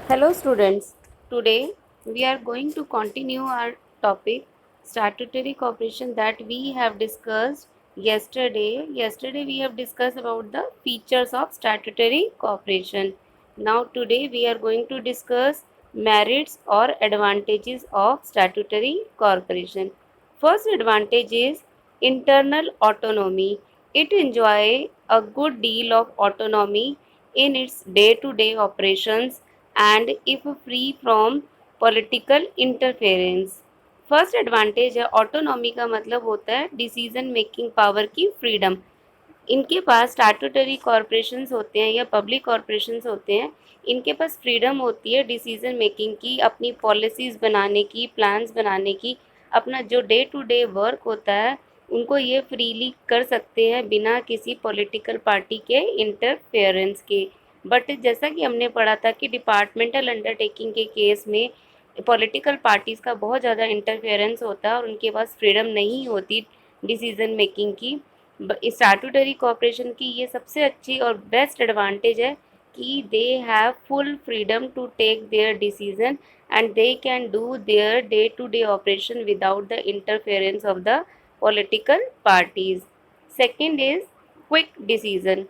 Hello students, today we are going to continue our topic statutory cooperation that we have discussed yesterday. Yesterday we have discussed about the features of statutory cooperation. Now today we are going to discuss merits or advantages of statutory cooperation. First advantage is internal autonomy. It enjoys a good deal of autonomy in its day-to-day operations and if free from political interference. First advantage है autonomy का मतलब होता है decision making power की freedom. इनके पास statutory corporations होते हैं या पब्लिक कॉरपोरेशंस होते हैं, इनके पास फ्रीडम होती है डिसीजन मेकिंग की, अपनी पॉलिसीज़ बनाने की, प्लान्स बनाने की, अपना जो डे टू डे वर्क होता है उनको ये फ्रीली कर सकते हैं बिना किसी पॉलिटिकल पार्टी के इंटरफेरेंस के। बट जैसा कि हमने पढ़ा था कि डिपार्टमेंटल अंडरटेकिंग के केस में पॉलिटिकल पार्टीज़ का बहुत ज़्यादा इंटरफेरेंस होता है और उनके पास फ्रीडम नहीं होती डिसीजन मेकिंग की। स्टैट्यूटरी कॉर्पोरेशन की ये सबसे अच्छी और बेस्ट एडवांटेज है कि they have full freedom to take their decision and they can do their day to day operation without the interference of the political parties. Second is quick decision.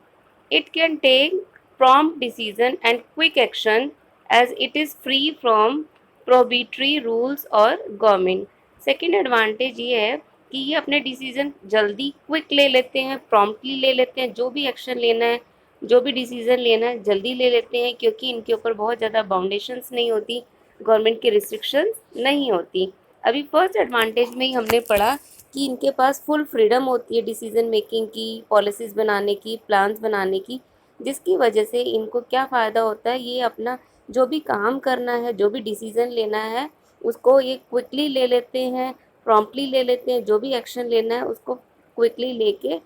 It can take prompt decision and quick action as it is free from proprietary rules और government. Second advantage ये है कि ये अपने decision जल्दी quick ले लेते हैं, प्रॉम्प्टली ले लेते हैं, जो भी एक्शन लेना है, जो भी डिसीजन लेना है जल्दी ले लेते हैं क्योंकि इनके ऊपर बहुत ज़्यादा बाउंडेशंस नहीं होती, गवर्नमेंट की रिस्ट्रिक्शंस नहीं होती। अभी फर्स्ट एडवांटेज में ही हमने पढ़ा कि इनके पास फुल फ्रीडम होती है डिसीजन मेकिंग की, पॉलिसीज़ बनाने की, प्लान्स बनाने की, जिसकी वजह से इनको क्या फ़ायदा होता है, ये अपना जो भी काम करना है, जो भी डिसीज़न लेना है उसको ये क्विकली ले लेते हैं, प्रॉम्प्टली ले लेते हैं, जो भी एक्शन लेना है उसको क्विकली लेके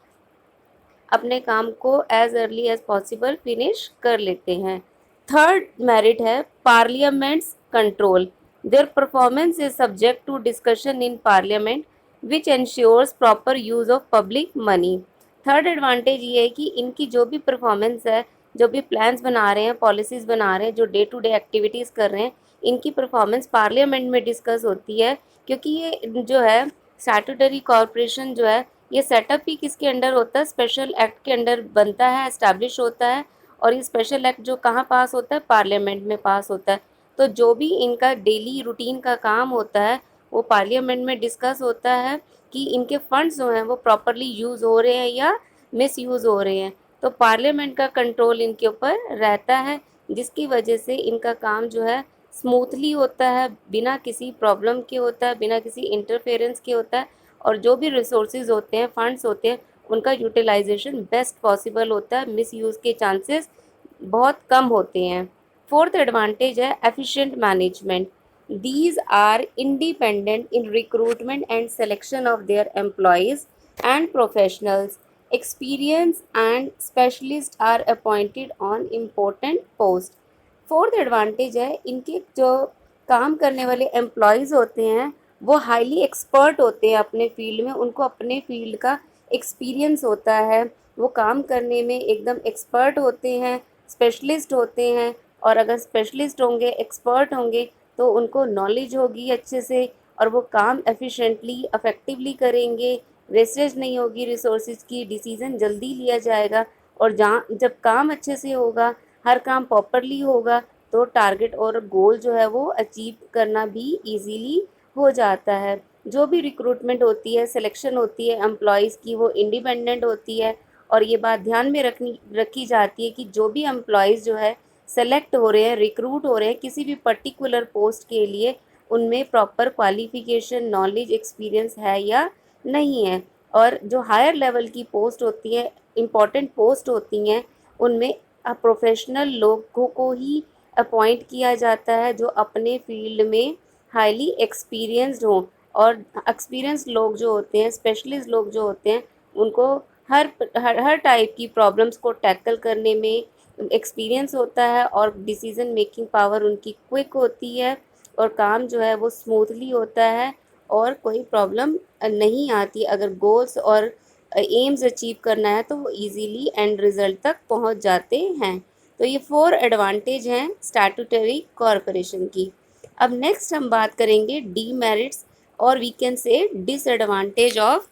अपने काम को as early as possible finish कर लेते हैं। थर्ड मेरिट है parliament's control. Their performance is subject to discussion in parliament which ensures proper use of public money. Third advantage ये है कि इनकी जो भी परफॉर्मेंस है, जो भी प्लान्स बना रहे हैं, पॉलिसीज़ बना रहे हैं, जो डे टू डे एक्टिविटीज़ कर रहे हैं, इनकी परफॉर्मेंस पार्लियामेंट में डिस्कस होती है क्योंकि ये जो है स्टैट्यूटरी कॉर्पोरेशन जो है ये सेटअप ही किसके अंडर होता है, स्पेशल एक्ट के अंडर बनता है, एस्टैब्लिश होता है और ये स्पेशल एक्ट जो कहाँ पास होता है, पार्लियामेंट में पास होता है। तो जो भी इनका डेली रूटीन का काम होता है वो पार्लियामेंट में डिस्कस होता है कि इनके फंड्स जो हैं वो प्रॉपरली यूज़ हो रहे हैं या मिस यूज़ हो रहे हैं। तो पार्लियामेंट का कंट्रोल इनके ऊपर रहता है जिसकी वजह से इनका काम जो है स्मूथली होता है, बिना किसी प्रॉब्लम के होता है, बिना किसी इंटरफेरेंस के होता है और जो भी रिसोर्सेज होते हैं, फंड्स होते हैं, उनका यूटिलाइजेशन बेस्ट पॉसिबल होता है, मिस यूज़ के चांसेस बहुत कम होते हैं। फोर्थ एडवांटेज है efficient management. These are independent in recruitment and selection of their employees and professionals. Experience and specialist are appointed on important post. Fourth advantage है इनके जो काम करने वाले एम्प्लॉयज़ होते हैं वो हाईली एक्सपर्ट होते हैं अपने फील्ड में, उनको अपने फील्ड का एक्सपीरियंस होता है, वो काम करने में एकदम एक्सपर्ट होते हैं, स्पेशलिस्ट होते हैं और अगर स्पेशलिस्ट होंगे, एक्सपर्ट होंगे तो उनको नॉलेज होगी अच्छे से और वो काम एफिशिएंटली, इफेक्टिवली करेंगे, वेस्टेज नहीं होगी रिसोर्सेज की, डिसीज़न जल्दी लिया जाएगा और जहाँ जब काम अच्छे से होगा, हर काम प्रॉपरली होगा तो टारगेट और गोल जो है वो अचीव करना भी ईजीली हो जाता है। जो भी रिक्रूटमेंट होती है, सिलेक्शन होती है एम्प्लॉयज़ की, वो इंडिपेंडेंट होती है और ये बात ध्यान में रखी जाती है कि जो भी एम्प्लॉयज़ जो है सेलेक्ट हो रहे हैं, रिक्रूट हो रहे हैं किसी भी पर्टिकुलर पोस्ट के लिए, उनमें प्रॉपर क्वालिफिकेशन, नॉलेज, एक्सपीरियंस है या नहीं है। और जो हायर लेवल की पोस्ट होती है, इम्पॉर्टेंट पोस्ट होती हैं, उनमें प्रोफेशनल लोगों को ही अपॉइंट किया जाता है जो अपने फील्ड में हाईली एक्सपीरियंस्ड हों और एक्सपीरियंस लोग जो होते हैं, स्पेशलिस्ट लोग जो होते हैं, उनको हर हर टाइप की प्रॉब्लम्स को टैकल करने में एक्सपीरियंस होता है और डिसीजन मेकिंग पावर उनकी क्विक होती है और काम जो है वो स्मूथली होता है और कोई प्रॉब्लम नहीं आती। अगर गोल्स और एम्स अचीव करना है तो वो इजीली एंड रिजल्ट तक पहुंच जाते हैं। तो ये 4 एडवांटेज हैं स्टैट्यूटरी कॉरपोरेशन की। अब नेक्स्ट हम बात करेंगे डीमेरिट्स और we can say disadvantage of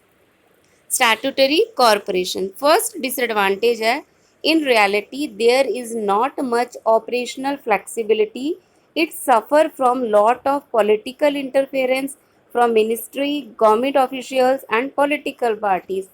statutory corporation. First disadvantage है, in reality there is not much operational flexibility, it suffer from lot of political interference from ministry, government officials and political parties.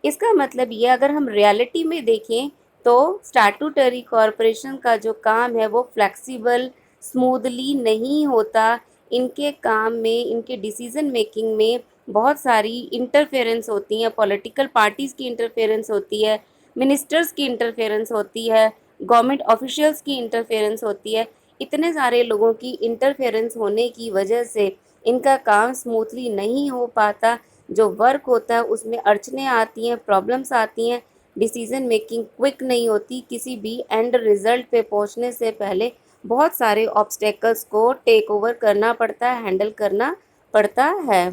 इसका मतलब ये, अगर हम reality में देखें तो statutory corporation का जो काम है वो फ्लेक्सिबल, स्मूथली नहीं होता। इनके काम में, इनके डिसीजन मेकिंग में बहुत सारी इंटरफेरेंस होती हैं, पॉलिटिकल पार्टीज़ की इंटरफेरेंस होती है, मिनिस्टर्स की इंटरफेरेंस होती है, गवर्नमेंट ऑफिशियल्स की इंटरफेरेंस होती है। इतने सारे लोगों की इंटरफेरेंस होने की वजह से इनका काम स्मूथली नहीं हो पाता। जो वर्क होता है उसमें अड़चनें आती हैं, प्रॉब्लम्स आती हैं, डिसीजन मेकिंग क्विक नहीं होती। किसी भी एंड रिजल्ट पे पहुंचने से पहले बहुत सारे ऑब्स्टेकल्स को टेक ओवर करना पड़ता है, हैंडल करना पड़ता है।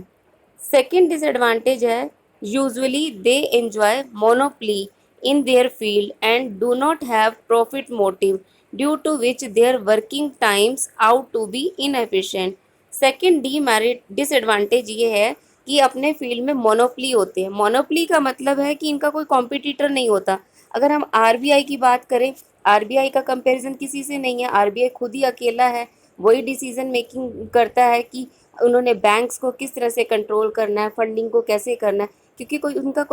सेकेंड डिसएडवांटेज है, usually they enjoy monopoly in their field and do not have profit motive, due to which their working times out to be inefficient. Second demerit disadvantage ये है कि अपने फील्ड में मोनोपली होते हैं। मोनोपली का मतलब है कि इनका कोई कॉम्पिटिटर नहीं होता। अगर हम आरबीआई की बात करें, आरबीआई का कंपैरिजन किसी से नहीं है, आरबीआई खुद ही अकेला है, वही डिसीजन मेकिंग करता है कि उन्होंने बैंक्स को किस तरह से कंट्रोल करना है, फंडिंग को कैसे करना है, क्योंकि उनका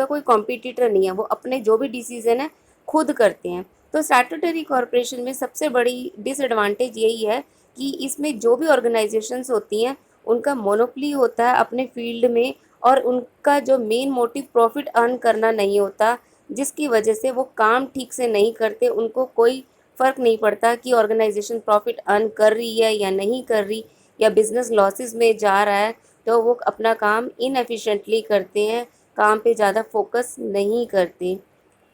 कोई कॉम्पिटिटर नहीं है, वो अपने जो भी डिसीजन है खुद करते हैं। तो स्टैट्यूटरी कॉरपोरेशन में सबसे बड़ी डिसएडवांटेज यही है कि इसमें जो भी ऑर्गेनाइजेशंस होती हैं उनका मोनोपली होता है अपने फील्ड में, और उनका जो मेन मोटिव प्रॉफिट अर्न करना नहीं होता, जिसकी वजह से वो काम ठीक से नहीं करते। उनको कोई फ़र्क नहीं पड़ता कि ऑर्गेनाइजेशन प्रॉफिट अर्न कर रही है या नहीं कर रही, या बिजनेस लॉसेस में जा रहा है, तो वो अपना काम इनएफिशिएंटली करते हैं, काम पे ज़्यादा फोकस नहीं करते।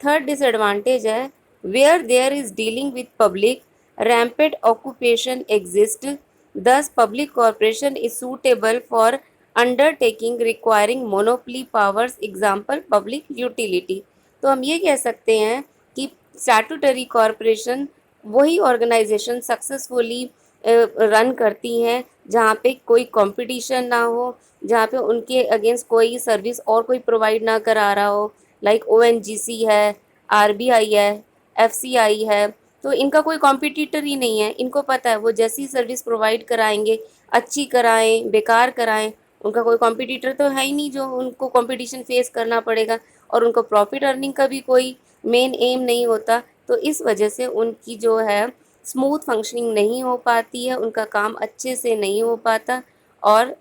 थर्ड डिसएडवांटेज है, where there is dealing with public, ramped occupation exist, thus public corporation is suitable for undertaking requiring monopoly powers, example public utility. तो हम ये कह सकते हैं कि स्टैट्यूटरी कॉरपोरेशन वही ऑर्गेनाइजेशन सक्सेसफुली रन करती हैं जहाँ पे कोई कंपटीशन ना हो, जहाँ पे उनके अगेंस्ट कोई सर्विस और कोई प्रोवाइड ना करा रहा हो, लाइक ओएनजीसी है, आरबीआई है, एफसीआई है। तो इनका कोई कॉम्पिटिटर ही नहीं है। इनको पता है वो जैसी सर्विस प्रोवाइड कराएंगे, अच्छी कराएं बेकार कराएं, उनका कोई कॉम्पिटिटर तो है ही नहीं जो उनको कंपटीशन फेस करना पड़ेगा, और उनको प्रॉफिट अर्निंग का भी कोई मेन एम नहीं होता। तो इस वजह से उनकी जो है स्मूथ फंक्शनिंग नहीं हो पाती है, उनका काम अच्छे से नहीं हो पाता। और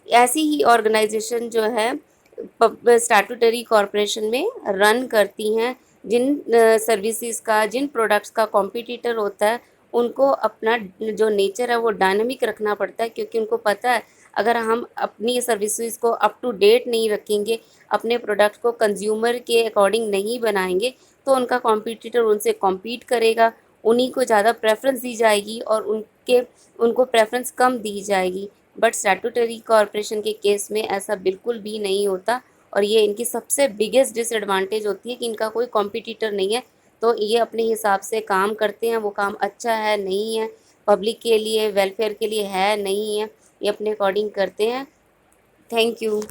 ऐसी ही ऑर्गेनाइजेशन जो है स्टैट्यूटरी कॉरपोरेशन में रन करती हैं, जिन सर्विसेज का, जिन प्रोडक्ट्स का कॉम्पिटिटर होता है, उनको अपना जो नेचर है वो डायनामिक रखना पड़ता है, क्योंकि उनको पता है अगर हम अपनी सर्विसेज को अप टू डेट नहीं रखेंगे, अपने प्रोडक्ट को कंज्यूमर के अकॉर्डिंग नहीं बनाएंगे, तो उनका कॉम्पिटिटर उनसे कॉम्पीट करेगा, उन्हीं को ज़्यादा प्रेफरेंस दी जाएगी और उनको प्रेफरेंस कम दी जाएगी। बट स्टैट्यूटरी कॉरपोरेशन के केस में ऐसा बिल्कुल भी नहीं होता, और ये इनकी सबसे बिगेस्ट डिसएडवांटेज होती है कि इनका कोई कॉम्पिटिटर नहीं है। तो ये अपने हिसाब से काम करते हैं, वो काम अच्छा है नहीं है, पब्लिक के लिए, वेलफेयर के लिए है नहीं है, ये अपने अकॉर्डिंग करते हैं। Thank you.